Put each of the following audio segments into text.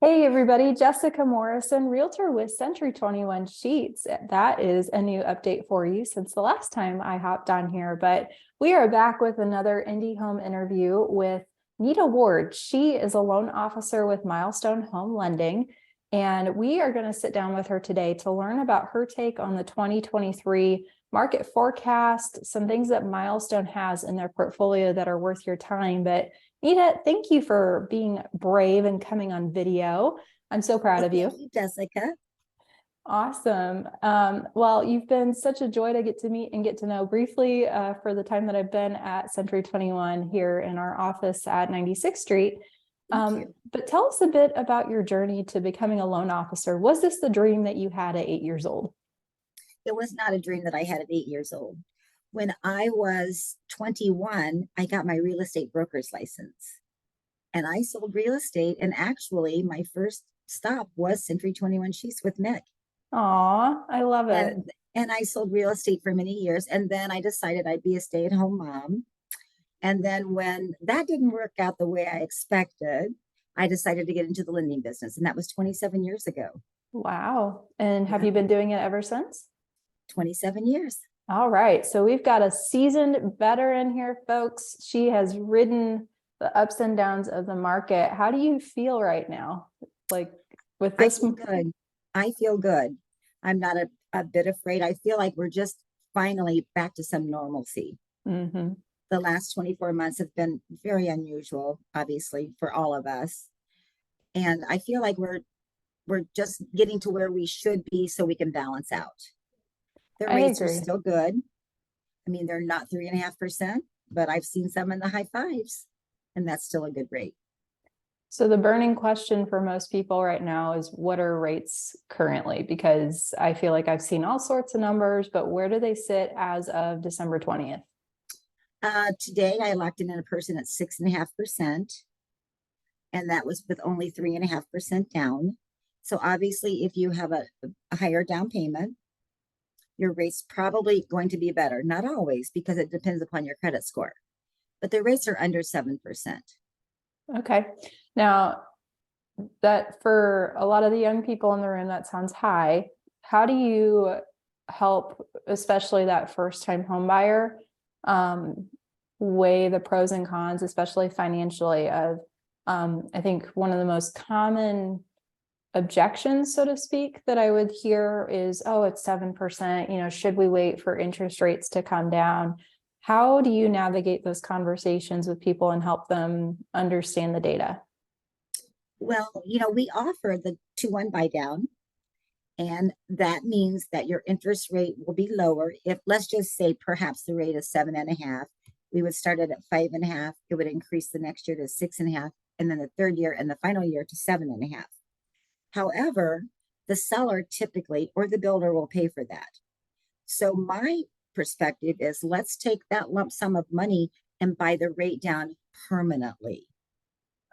Hey everybody, Jessica Morrison, Realtor with Century 21 Sheets. That is a new update for you since the last time I hopped on here, but we are back with another indie home interview with Neda Ward. She is a loan officer with Milestone Home Lending, and we are going to sit down with her today to learn about her take on the 2023 market forecast, some things that Milestone has in their portfolio that are worth your time. But Neda, thank you for being brave and coming on video. I'm so proud of you. Thank you, Jessica. Awesome. Well, you've been such a joy to get to meet and get to know briefly for the time that I've been at Century 21 here in our office at 96th Street. Thank you. But tell us a bit about your journey to becoming a loan officer. Was this the dream that you had at 8 years old? It was not a dream that I had at 8 years old. When I was 21, I got my real estate broker's license and I sold real estate. And actually, my first stop was Century 21 Sheets with Nick. Aw, I love it. And I sold real estate for many years. And then I decided I'd be a stay-at-home mom. And then when that didn't work out the way I expected, I decided to get into the lending business. And that was 27 years ago. Wow. And have Yeah, you been doing it ever since? 27 years. All right. So we've got a seasoned veteran here, folks. She has ridden the ups and downs of the market. How do you feel right now? Like with I this? feel good. I feel good. I'm not a bit afraid. I feel like we're just finally back to some normalcy. Mhm. The last 24 months have been very unusual, obviously, for all of us. And I feel like we're just getting to where we should be so we can balance out. The I rates are agree. still good. I mean, they're not 3.5%, but I've seen some in the high fives, and that's still a good rate. So the burning question for most people right now is what are rates currently? Because I feel like I've seen all sorts of numbers, but where do they sit as of December 20th? Today, I locked in a person at 6.5%, and that was with only 3.5% down. So obviously, if you have a higher down payment, your rate's probably going to be better. Not always, because it depends upon your credit score, but the rates are under 7%. Okay. Now, that for a lot of the young people in the room, that sounds high. How do you help, especially that first time home buyer, weigh the pros and cons, especially financially of, I think one of the most common objections, so to speak, that I would hear is, oh, it's 7%, should we wait for interest rates to come down? How do you navigate those conversations with people and help them understand the data? Well, we offer the 2-1 buy down, and that means that your interest rate will be lower. If, let's just say, perhaps the rate is 7.5, we would start it at 5.5. It would increase the next year to 6.5, and then the third year and the final year to 7.5. However, the seller typically or the builder will pay for that. So my perspective is, let's take that lump sum of money and buy the rate down permanently.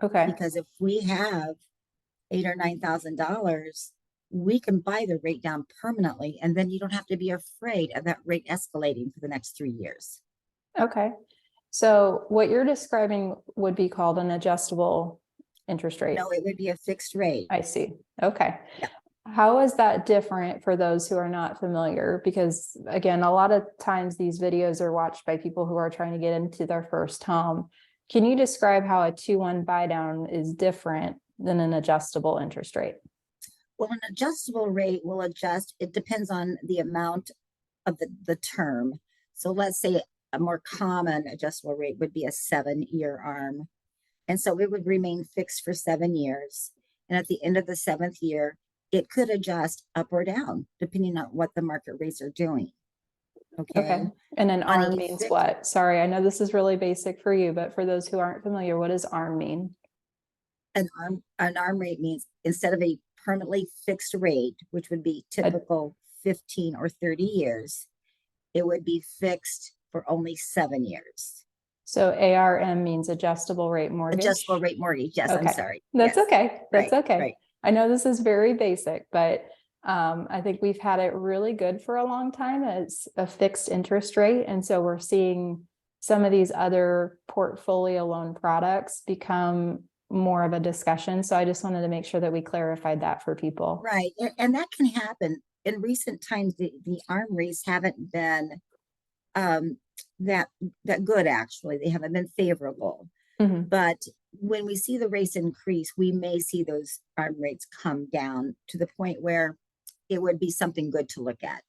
Okay. Because if we have $8,000 or $9,000, we can buy the rate down permanently, and then you don't have to be afraid of that rate escalating for the next 3 years. Okay. So what you're describing would be called an adjustable interest rate. No, it would be a fixed rate. I see. Okay. Yeah. How is that different for those who are not familiar? Because again, a lot of times these videos are watched by people who are trying to get into their first home. Can you describe how a 2-1 buy down is different than an adjustable interest rate? Well, an adjustable rate will adjust. It depends on the amount of the term. So let's say a more common adjustable rate would be a 7-year ARM. And so it would remain fixed for 7 years. And at the end of the 7th year, it could adjust up or down, depending on what the market rates are doing. Okay. And an On ARM a means fixed, what? Sorry, I know this is really basic for you, but for those who aren't familiar, what does ARM mean? an arm rate means instead of a permanently fixed rate, which would be typical 15 or 30 years, it would be fixed for only 7 years. So ARM means adjustable rate mortgage. Adjustable rate mortgage. Yes, I'm Okay. sorry. That's Yes. okay. That's Right, okay. right. I know this is very basic, but I think we've had it really good for a long time as a fixed interest rate. And so we're seeing some of these other portfolio loan products become more of a discussion. So I just wanted to make sure that we clarified that for people. Right. And that can happen. In recent times, the arm rates haven't been um, that good, actually. They haven't been favorable. Mhm. But when we see the rates increase, we may see those arm rates come down to the point where it would be something good to look at.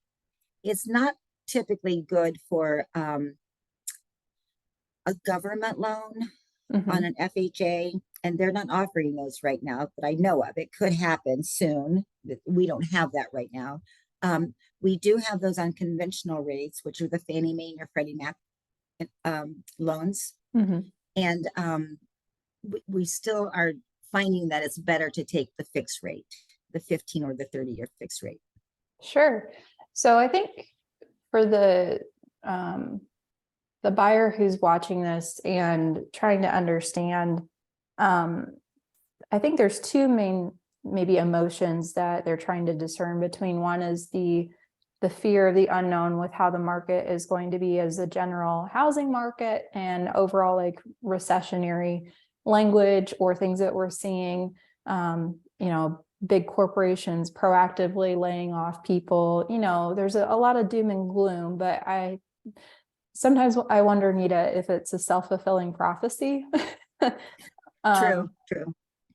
It's not typically good for a government loan on Mhm. an FHA, and they're not offering those right now, but I know of. It could happen soon. We don't have that right now. We do have those on conventional rates, which are the Fannie Mae and your Freddie Mac loans. Mhm. And we still are finding that it's better to take the fixed rate, the 15 or the 30-year fixed rate. Sure. So I think for um, the buyer who's watching this and trying to understand, um, I think there's two main maybe emotions that they're trying to discern between. One is the fear of the unknown with how the market is going to be as a general housing market and overall like recessionary language or things that we're seeing, big corporations proactively laying off people. There's a lot of doom and gloom, but sometimes I wonder, Neda, if it's a self-fulfilling prophecy. True, um, true.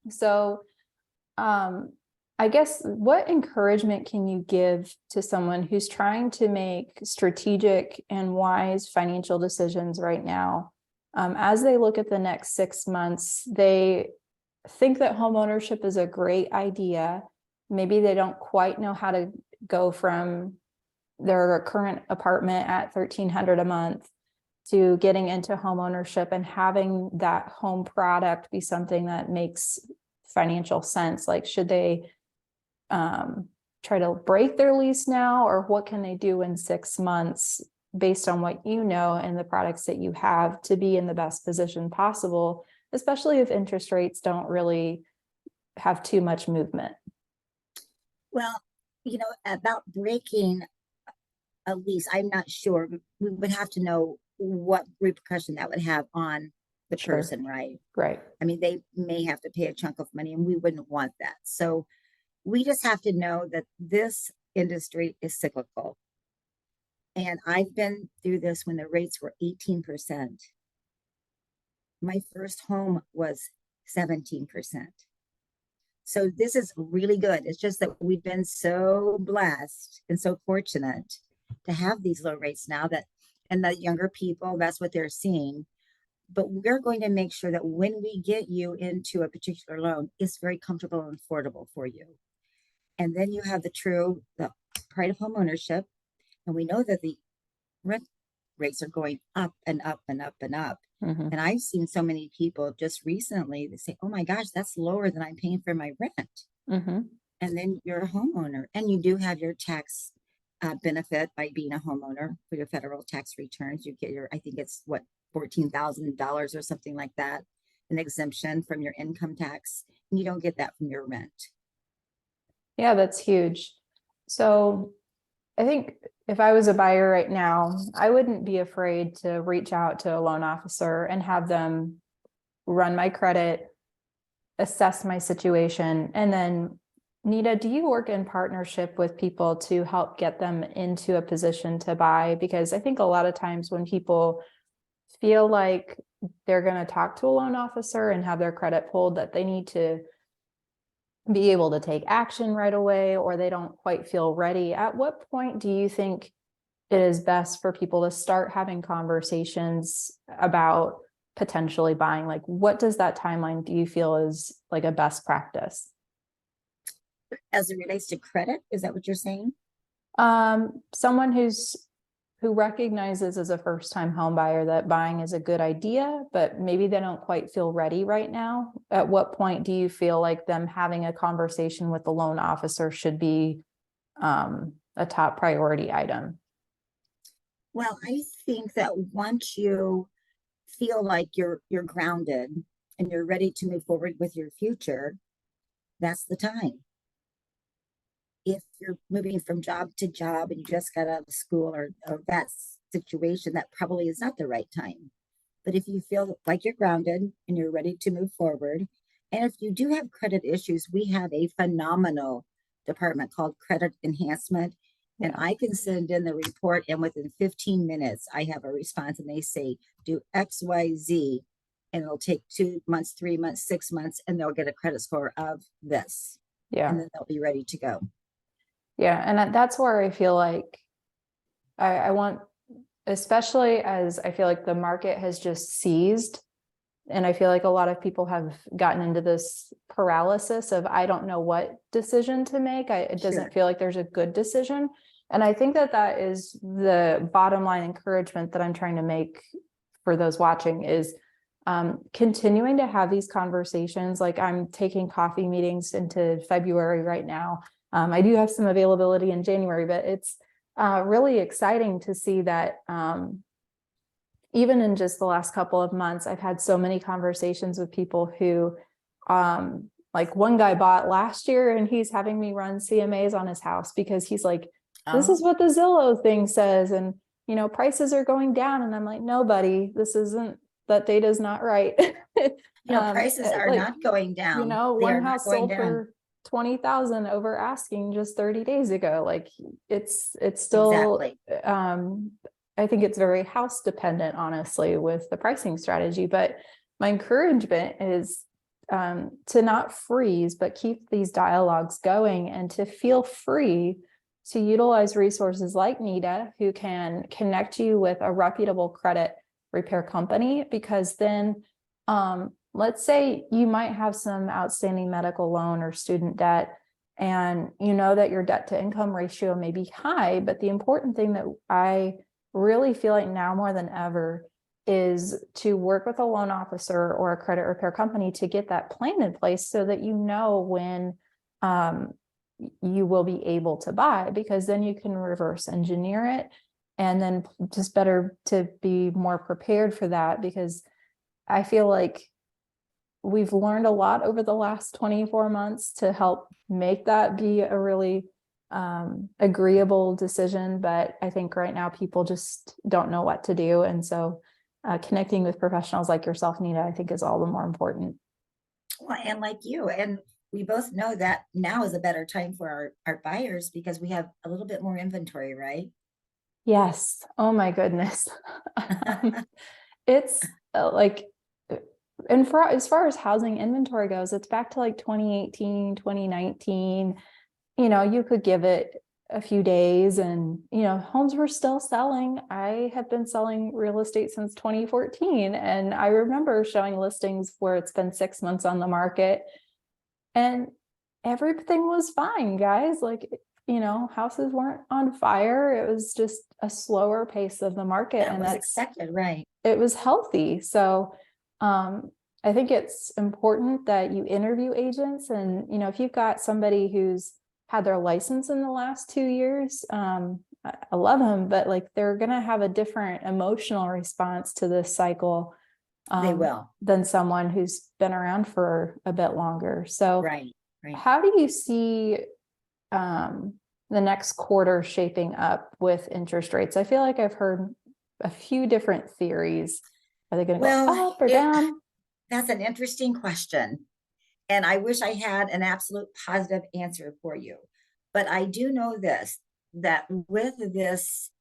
so um, I guess what encouragement can you give to someone who's trying to make strategic and wise financial decisions right now? As they look at the next 6 months, they think that home ownership is a great idea. Maybe they don't quite know how to go from their current apartment at $1,300 a month to getting into home ownership and having that home product be something that makes financial sense. Like, should they try to break their lease now, or what can they do in 6 months based on what you know and the products that you have to be in the best position possible, especially if interest rates don't really have too much movement? Well, about breaking a lease, I'm not sure. We would have to know what repercussion that would have on the Sure. person, right? Right. I mean, they may have to pay a chunk of money, and we wouldn't want that. So we just have to know that this industry is cyclical. And I've been through this when the rates were 18%. My first home was 17%. So this is really good. It's just that we've been so blessed and so fortunate to have these low rates now, that, and the younger people, that's what they're seeing. But we're going to make sure that when we get you into a particular loan, it's very comfortable and affordable for you. And then you have the pride of home ownership. And we know that the rent rates are going up and up and up and up. Mm-hmm. And I've seen so many people just recently that say, oh my gosh, that's lower than I'm paying for my rent. Mm-hmm. And then you're a homeowner, and you do have your tax benefit by being a homeowner for your federal tax returns. You get I think it's what, $14,000 or something like that, an exemption from your income tax. And you don't get that from your rent. Yeah, that's huge. So I think if I was a buyer right now, I wouldn't be afraid to reach out to a loan officer and have them run my credit, assess my situation. And then, Neda, do you work in partnership with people to help get them into a position to buy? Because I think a lot of times when people feel like they're going to talk to a loan officer and have their credit pulled, that they need to be able to take action right away, or they don't quite feel ready. At what point do you think it is best for people to start having conversations about potentially buying? Like, what does that timeline do you feel is like a best practice? As it relates to credit, is that what you're saying? Someone who recognizes as a first-time home buyer that buying is a good idea, but maybe they don't quite feel ready right now. At what point do you feel like them having a conversation with the loan officer should be a top priority item? Well, I think that once you feel like you're grounded and you're ready to move forward with your future, that's the time. If you're moving from job to job and you just got out of school, or that situation, that probably is not the right time. But if you feel like you're grounded and you're ready to move forward, And if you do have credit issues, we have a phenomenal department called Credit Enhancement. And Yeah. I can send in the report, and within 15 minutes, I have a response, and they say, do X, Y, Z. And it'll take 2 months, 3 months, 6 months, and they'll get a credit score of this. Yeah. And then they'll be ready to go. Yeah. And that's where I feel like I want, especially as I feel like the market has just seized. And I feel like a lot of people have gotten into this paralysis of, I don't know what decision to make. It Sure. doesn't feel like there's a good decision. And I think that that is the bottom line encouragement that I'm trying to make for those watching is continuing to have these conversations. Like I'm taking coffee meetings into February right now. I do have some availability in January, but it's really exciting to see that even in just the last couple of months, I've had so many conversations with people who, like one guy bought last year and he's having me run CMAs on his house because he's like, this is what the Zillow thing says. And, you know, prices are going down. And I'm like, no, buddy, this isn't, that data is not right. Prices are like, not going down. you know, They are one not house going sold down. for 20,000 over asking just 30 days ago. Like it's still, Exactly. I think it's very house dependent, honestly, with the pricing strategy. But my encouragement is to not freeze, but keep these dialogues going and to feel free to utilize resources like Neda, who can connect you with a reputable credit repair company, because then let's say you might have some outstanding medical loan or student debt, and you know that your debt to income ratio may be high, but the important thing that I really feel like now more than ever is to work with a loan officer or a credit repair company to get that plan in place so that you know when you will be able to buy, because then you can reverse engineer it, and then just better to be more prepared for that, because I feel like we've learned a lot over the last 24 months to help make that be a really agreeable decision. But I think right now people just don't know what to do. And so connecting with professionals like yourself, Neda, I think is all the more important. Well, and like you, and we both know that now is a better time for our buyers because we have a little bit more inventory, right? Yes. Oh my goodness. It's like, and for as far as housing inventory goes, it's back to like 2018, 2019. You know, you could give it a few days and, you know, homes were still selling. I have been selling real estate since 2014. And I remember showing listings where it's been 6 months on the market and everything was fine, guys. Like, you know, houses weren't on fire. It was just a slower pace of the market. That And was expected, right? it was healthy. So I think it's important that you interview agents, and you know, if you've got somebody who's had their license in the last 2 years, I love them, but like they're gonna have a different emotional response to this cycle They will. than someone who's been around for a bit longer. So Right. how do you see the next quarter shaping up with interest rates? I feel like I've heard a few different theories. Are they going to go up or down? That's an interesting question. And I wish I had an absolute positive answer for you. But I do know this, that with this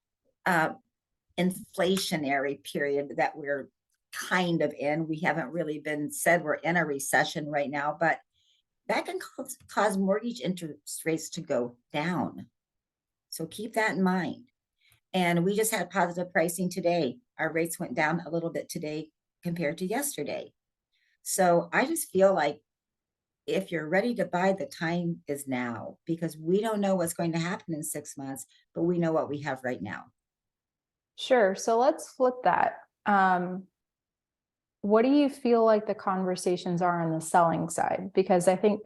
inflationary period that we're kind of in, we haven't really been said we're in a recession right now, but that can cause mortgage interest rates to go down. So keep that in mind. And we just had positive pricing today. Our rates went down a little bit today compared to yesterday. So I just feel like if you're ready to buy, the time is now, because we don't know what's going to happen in 6 months, but we know what we have right now. Sure. So let's flip that. What do you feel like the conversations are on the selling side? Because I think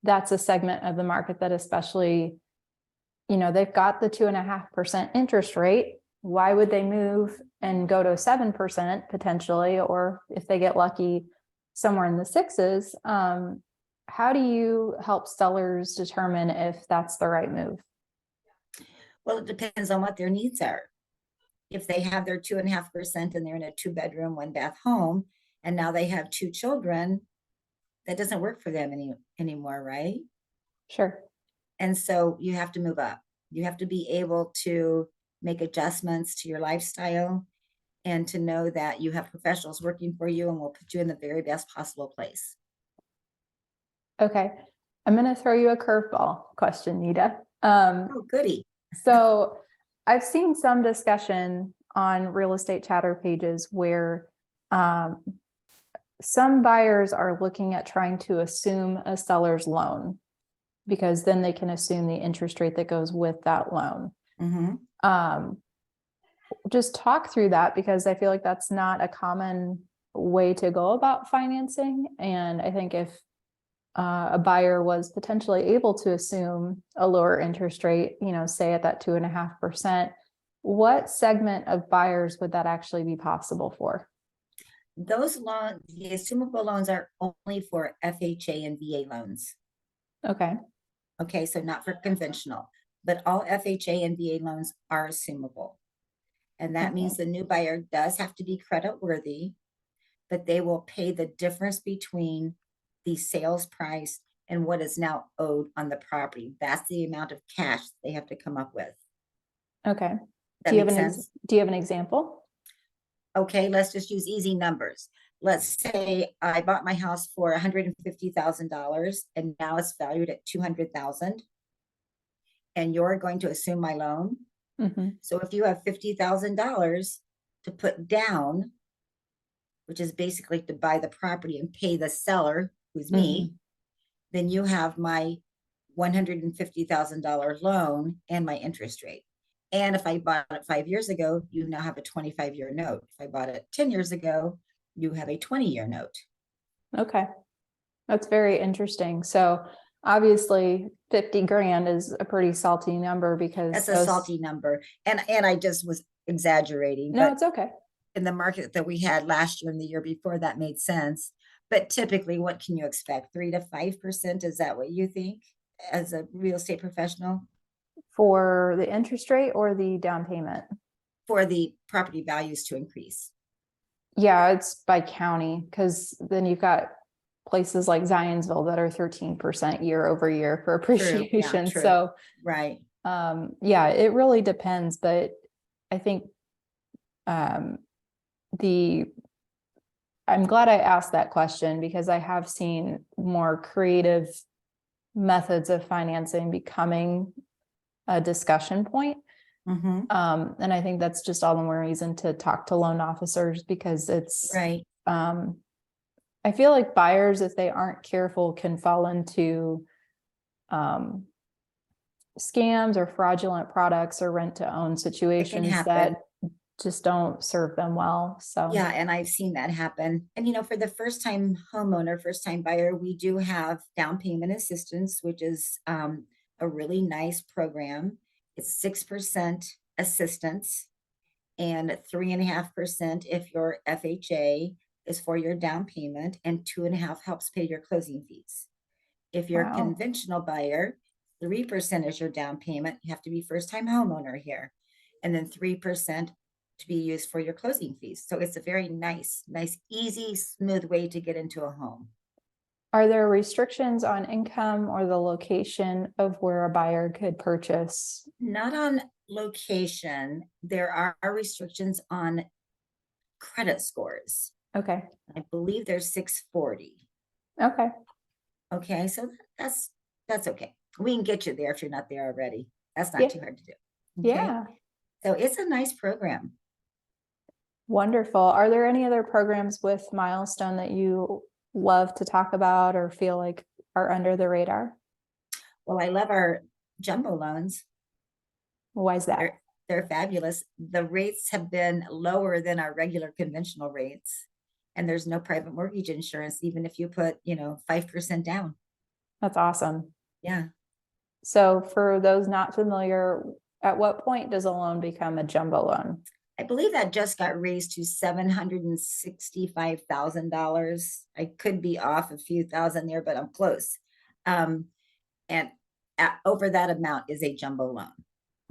that's a segment of the market that especially, you know, they've got the 2.5% interest rate. Why would they move and go to 7% potentially? Or if they get lucky, somewhere in the sixes. How do you help sellers determine if that's the right move? Well, it depends on what their needs are. If they have their 2.5% and they're in a 2-bedroom, 1-bath home, and now they have 2 children, that doesn't work for them anymore, right? Sure. And so you have to move up. You have to be able to make adjustments to your lifestyle and to know that you have professionals working for you and will put you in the very best possible place. Okay. I'm going to throw you a curveball question, Neda. Oh, goody. So I've seen some discussion on real estate chatter pages where some buyers are looking at trying to assume a seller's loan because then they can assume the interest rate that goes with that loan. Mm-hmm. Just talk through that, because I feel like that's not a common way to go about financing. And I think if a buyer was potentially able to assume a lower interest rate, say at that 2.5%, what segment of buyers would that actually be possible for? Those loans, the assumable loans are only for FHA and VA loans. Okay. Okay, so not for conventional, but all FHA and VA loans are assumable. And that means the new buyer does have to be credit worthy, but they will pay the difference between the sales price and what is now owed on the property. That's the amount of cash they have to come up with. Okay. That Do you have makes sense? do you have an example? Okay, let's just use easy numbers. Let's say I bought my house for $150,000 and now it's valued at $200,000, and you're going to assume my loan. Mm-hmm. So if you have $50,000 to put down, which is basically to buy the property and pay the seller, who's me, then you have my $150,000 loan and my interest rate. And if I bought it 5 years ago, you now have a 25-year note. If I bought it 10 years ago, you have a 20-year note. Okay. That's very interesting. So obviously 50 grand is a pretty salty number because That's a salty number. And I just was exaggerating. No, but it's okay. in the market that we had last year and the year before, that made sense. But typically, what can you expect? 3 to 5%? Is that what you think as a real estate professional? For the interest rate or the down payment? For the property values to increase. Yeah, it's by county, because then you've got places like Zionsville that are 13% year over year for appreciation. True. So right. Yeah, it really depends. But I think I'm glad I asked that question, because I have seen more creative methods of financing becoming a discussion point. Mm-hmm. And I think that's just all the more reason to talk to loan officers, because it's right. I feel like buyers, if they aren't careful, can fall into scams or fraudulent products or rent to own situations that just don't serve them well. So yeah, and I've seen that happen. And for the first time homeowner, first time buyer, we do have down payment assistance, which is a really nice program. It's 6% assistance and 3.5% if your FHA is for your down payment, and 2.5% helps pay your closing fees. If you're a conventional buyer, 3% is your down payment. You have to be first time homeowner here, and then 3% to be used for your closing fees. So it's a very nice, easy, smooth way to get into a home. Are there restrictions on income or the location of where a buyer could purchase? Not on location. There are restrictions on credit scores. Okay. I believe there's 640. Okay. Okay, so that's okay. We can get you there if you're not there already. That's not too hard to do. Okay? Yeah. So it's a nice program. Wonderful. Are there any other programs with Milestone that you love to talk about or feel like are under the radar? Well, I love our jumbo loans. Why is that? They're fabulous. The rates have been lower than our regular conventional rates, and there's no private mortgage insurance, even if you put 5% down. That's awesome. Yeah. So for those not familiar, at what point does a loan become a jumbo loan? I believe that just got raised to $765,000. I could be off a few thousand there, but I'm close. And over that amount is a jumbo loan.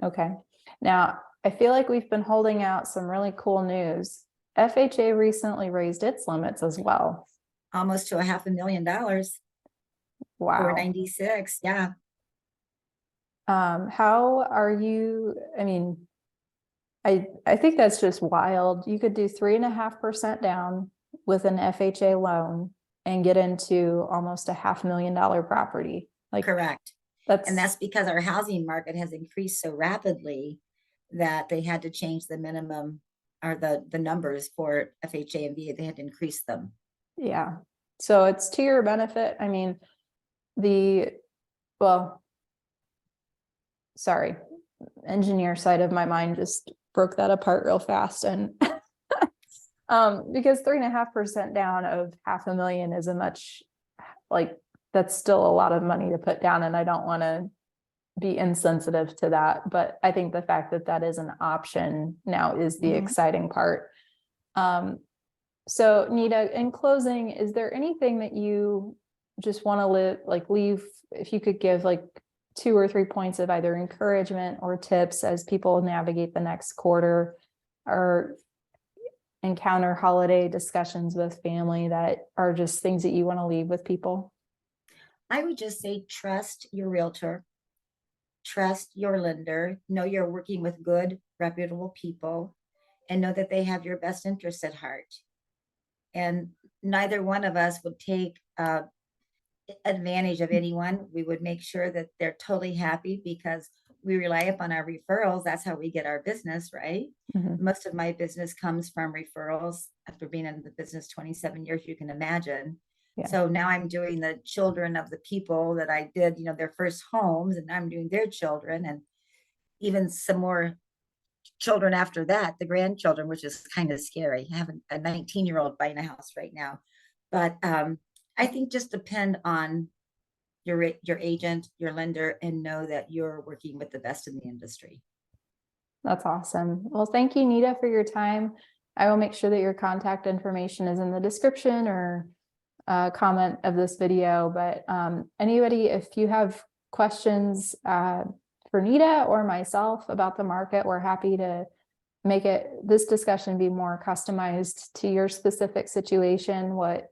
Okay. Now, I feel like we've been holding out some really cool news. FHA recently raised its limits as well. almost to $500,000 for Wow. 96. Yeah. How are you? I mean, I think that's just wild. You could do 3.5% down with an FHA loan and get into almost $500,000 property. Like Correct. And that's, that's because our housing market has increased so rapidly that they had to change the minimum or the numbers for FHA and VA. They had to increase them. yeah. So it's to your benefit. I mean, the, well, sorry, engineer side of my mind just broke that apart real fast. And because 3.5% down of $500,000 is a much, like, that's still a lot of money to put down. And I don't want to be insensitive to that, but I think the fact that that is an option now is the exciting part. So Neda, in closing, is there anything that you just want to leave, if you could give like 2 or 3 points of either encouragement or tips as people navigate the next quarter or encounter holiday discussions with family, that are just things that you want to leave with people? I would just say trust your realtor, trust your lender, know you're working with good, reputable people, and know that they have your best interests at heart. And neither one of us would take advantage of anyone. We would make sure that they're totally happy because we rely upon our referrals. That's how we get our business, right? Mhm. Most of my business comes from referrals. After being in the business 27 years, you can imagine. Yeah. So now I'm doing the children of the people that I did, their first homes, and I'm doing their children and even some more children after that, the grandchildren, which is kind of scary. I have a 19-year-old buying a house right now. But I think just depend on your agent, your lender, and know that you're working with the best in the industry. That's awesome. Well, thank you, Neda, for your time. I will make sure that your contact information is in the description or comment of this video. But anybody, if you have questions for Neda or myself about the market, we're happy to make this discussion be more customized to your specific situation. What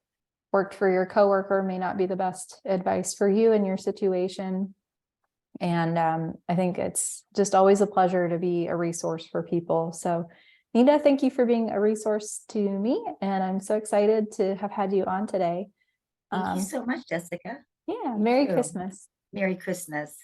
worked for your coworker may not be the best advice for you in your situation. And I think it's just always a pleasure to be a resource for people. So Neda, thank you for being a resource to me. And I'm so excited to have had you on today. Thank you so much, Jessica. Yeah, You Merry too. Christmas. Merry Christmas.